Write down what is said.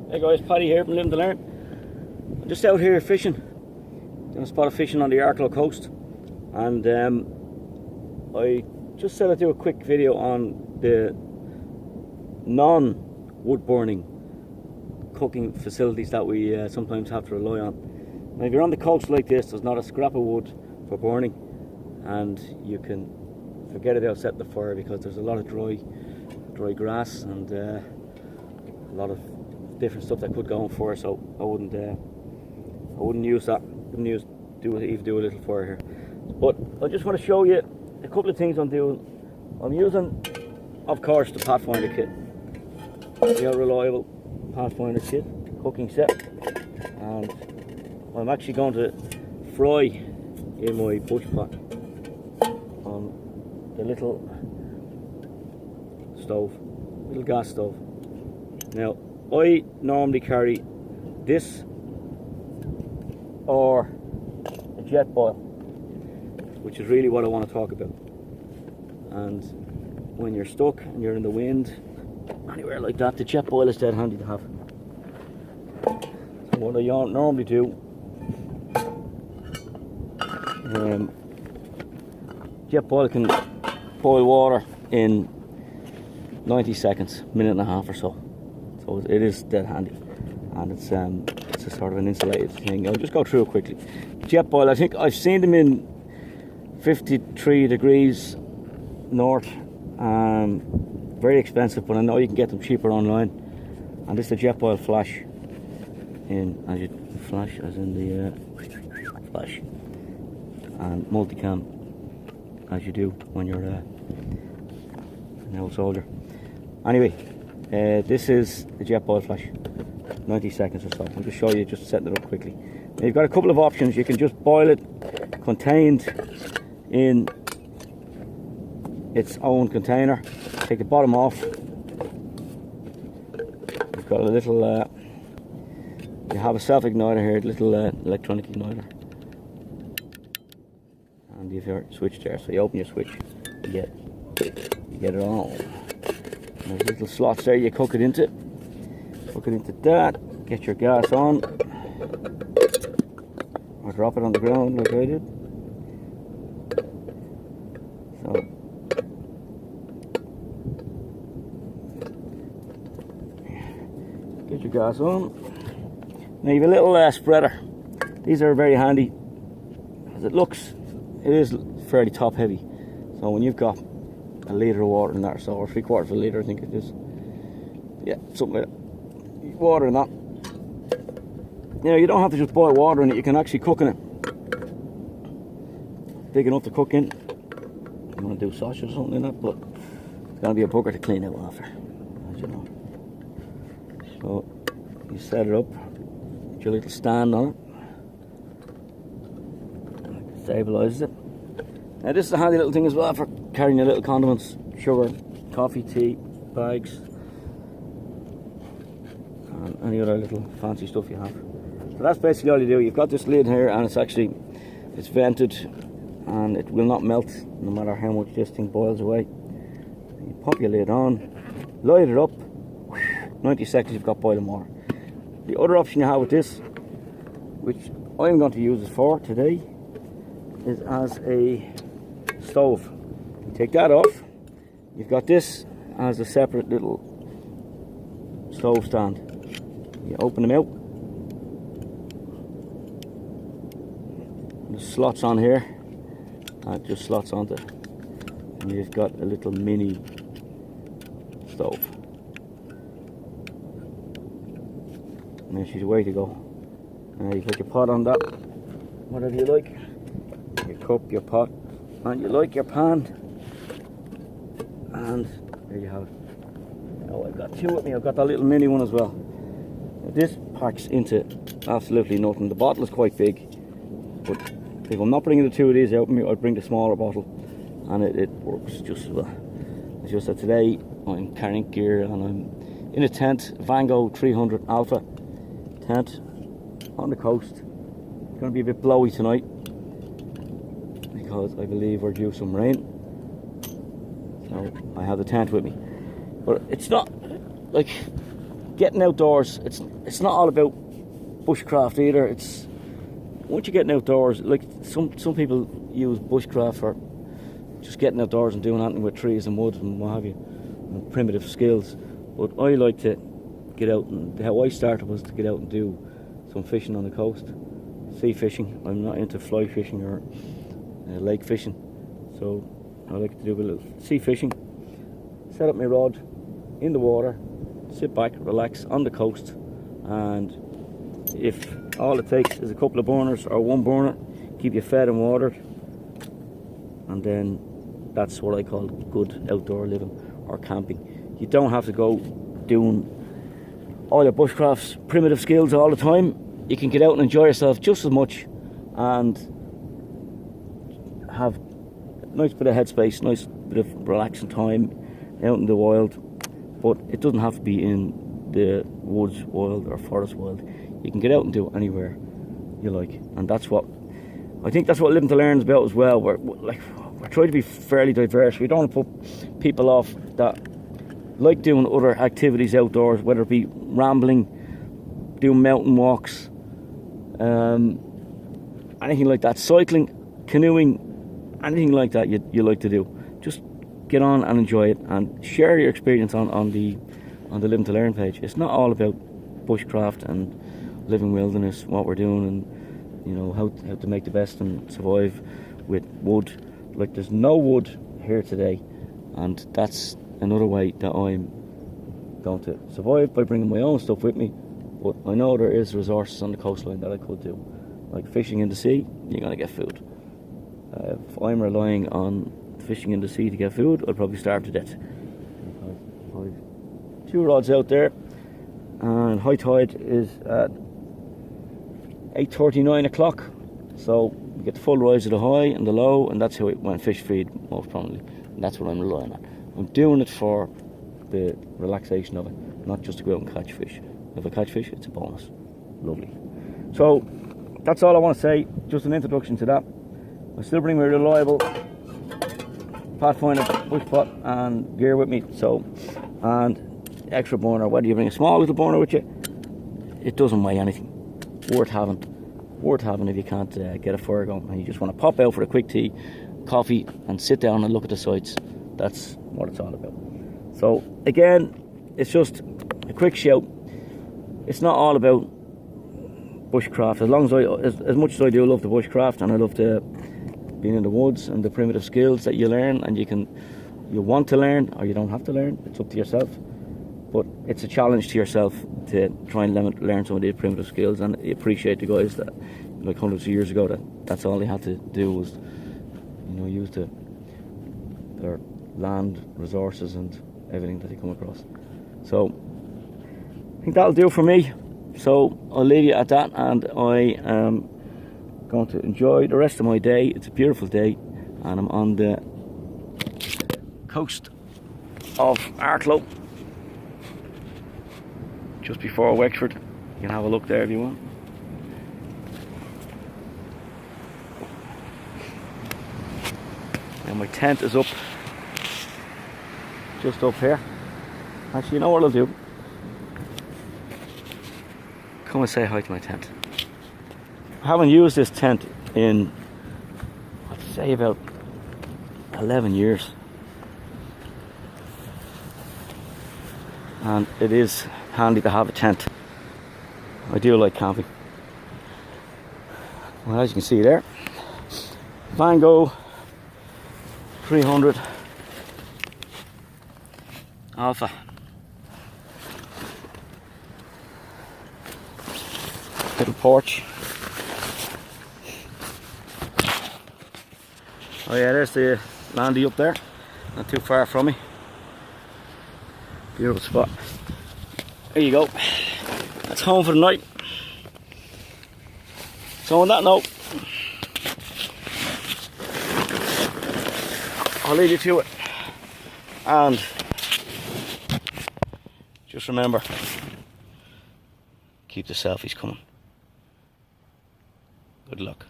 Hey guys, Paddy here from Living to Learn. I'm just out here fishing, doing a spot of fishing on the Arklow coast, and I just said I'd do a quick video on the non-wood burning cooking facilities that we sometimes have to rely on. Now, if you're on the coast like this, there's not a scrap of wood for burning, and you can forget about setting the fire because there's a lot of dry grass and a lot of different stuff that could go on fire. So I wouldn't use that. Even do a little fire here. But I just want to show you a couple of things I'm doing. I'm using, of course, the Pathfinder kit, the reliable Pathfinder kit cooking set, and I'm actually going to fry in my bush pot on the little gas stove. Now, I normally carry this or a jetboil, which is really what I want to talk about. And when you're stuck and you're in the wind, anywhere like that, the jetboil is dead handy to have. So what I normally do, jetboil can boil water in 90 seconds, minute and a half or so. So it is dead handy, and it's a sort of an insulated thing. I'll just go through it quickly. Jetboil, I think I've seen them in 53 degrees north. Very expensive, but I know you can get them cheaper online. And this is the jetboil flash, as in the flash, and multicam as you do when you're an old soldier. Anyway, this is the jetboil flash, 90 seconds or so. I'll just show you, just setting it up quickly. Now, you've got a couple of options. You can just boil it contained in its own container. Take the bottom off. You've got a little, you have a self-igniter here, a little electronic igniter. And you have your switch there, so you open your switch, you get it on. There's little slots there you cook it into. Cook it into that. Get your gas on. Or drop it on the ground like I did. So. Get your gas on. Now you have a little spreader. These are very handy. As it looks, it is fairly top heavy. So when you've got a litre of water in that or so, or 3/4 of a litre I think it is. Yeah, something like that. Water in that. Now you don't have to just boil water in it, you can actually cook in it. Big enough to cook in. You want to do sausage or something in that, but it's going to be a bugger to clean out after, as you know. So you set it up, get your little stand on it. Stabilises it. Now this is a handy little thing as well for carrying your little condiments, sugar, coffee, tea, bags, and any other little fancy stuff you have. So that's basically all you do. You've got this lid here, and it's vented, and it will not melt no matter how much this thing boils away. You pop your lid on, light it up, 90 seconds you've got boiling water. The other option you have with this, which I'm going to use it for today, is as a stove. You take that off, you've got this as a separate little stove stand. You open them out, there's slots on here, and it just slots onto, and you've got a little mini stove. And then she's the way to go. And you put your pot on that, whatever you like, your cup, your pot, and you like your pan, and there you have it. Oh, I've got two with me. I've got that little mini one as well. Now, this packs into absolutely nothing. The bottle is quite big, but if I'm not bringing the two of these out with me, I'll bring the smaller bottle, and it works just as well. It's just that today I'm carrying gear, and I'm in a tent, Vango 300 Alpha tent on the coast. It's going to be a bit blowy tonight because I believe we're due some rain. So I have the tent with me, but it's not like getting outdoors, it's not all about bushcraft either. It's once you're getting outdoors, like some people use bushcraft for just getting outdoors and doing anything with trees and wood and what have you, and primitive skills. But I like to get out, and how I started was to get out and do some fishing on the coast, sea fishing. I'm not into fly fishing or lake fishing, so I like to do a little sea fishing. Set up my rod in the water, sit back, relax on the coast, and if all it takes is a couple of burners or one burner, keep you fed and watered, and then that's what I call good outdoor living or camping. You don't have to go doing all your bushcraft's primitive skills all the time. You can get out and enjoy yourself just as much and have a nice bit of headspace, nice bit of relaxing time out in the wild. But it doesn't have to be in the woods wild or forest wild. You can get out and do it anywhere you like, and that's what I think. That's what Living to Learn is about as well. We're trying to be fairly diverse. We don't want to put people off that like doing other activities outdoors, whether it be rambling, doing mountain walks, anything like that, cycling, canoeing, anything like that you like to do. Just get on and enjoy it, and share your experience on the Living to Learn page. It's not all about bushcraft and living wilderness, what we're doing, and you know how to make the best and survive with wood. Like, there's no wood here today, and that's another way that I'm going to survive, by bringing my own stuff with me. But I know there is resources on the coastline that I could do, like fishing in the sea. You're going to get food. If I'm relying on fishing in the sea to get food, I'll probably starve to death. I've 2 rods out there, and high tide is at 8:39 o'clock, so you get the full rise of the high and the low, and that's how it when fish feed most probably, and that's what I'm relying on. I'm doing it for the relaxation of it, not just to go out and catch fish. If I catch fish, it's a bonus. Lovely. So that's all I want to say, just an introduction to that. I still bring my reliable Pathfinder bush pot and gear with me, so, and extra burner. Whether you bring a small little burner with you, it doesn't weigh anything. Worth having if you can't get a fire going and you just want to pop out for a quick tea, coffee, and sit down and look at the sights. That's what it's all about. So again, it's just a quick shout. It's not all about bushcraft. As much as I do love the bushcraft, and I love the being in the woods and the primitive skills that you learn, and you want to learn, or you don't have to learn. It's up to yourself. But it's a challenge to yourself to try and learn some of these primitive skills, and I appreciate the guys that, like hundreds of years ago, that's all they had to do was, use their land resources and everything that they come across. So I think that'll do for me. So I'll leave you at that, and I am going to enjoy the rest of my day. It's a beautiful day, and I'm on the coast of Arklow, just before Wexford. You can have a look there if you want. And my tent is up, just up here. Actually, you know what I'll do? Come and say hi to my tent. I haven't used this tent in, I'd say, about 11 years. And it is handy to have a tent. I do like camping. Well, as you can see there, Vango 300 Alpha. Little porch. Oh yeah, there's the landy up there, not too far from me. Beautiful spot. There you go. That's home for the night. So on that note, I'll leave you to it, and just remember, keep the selfies coming. Good luck.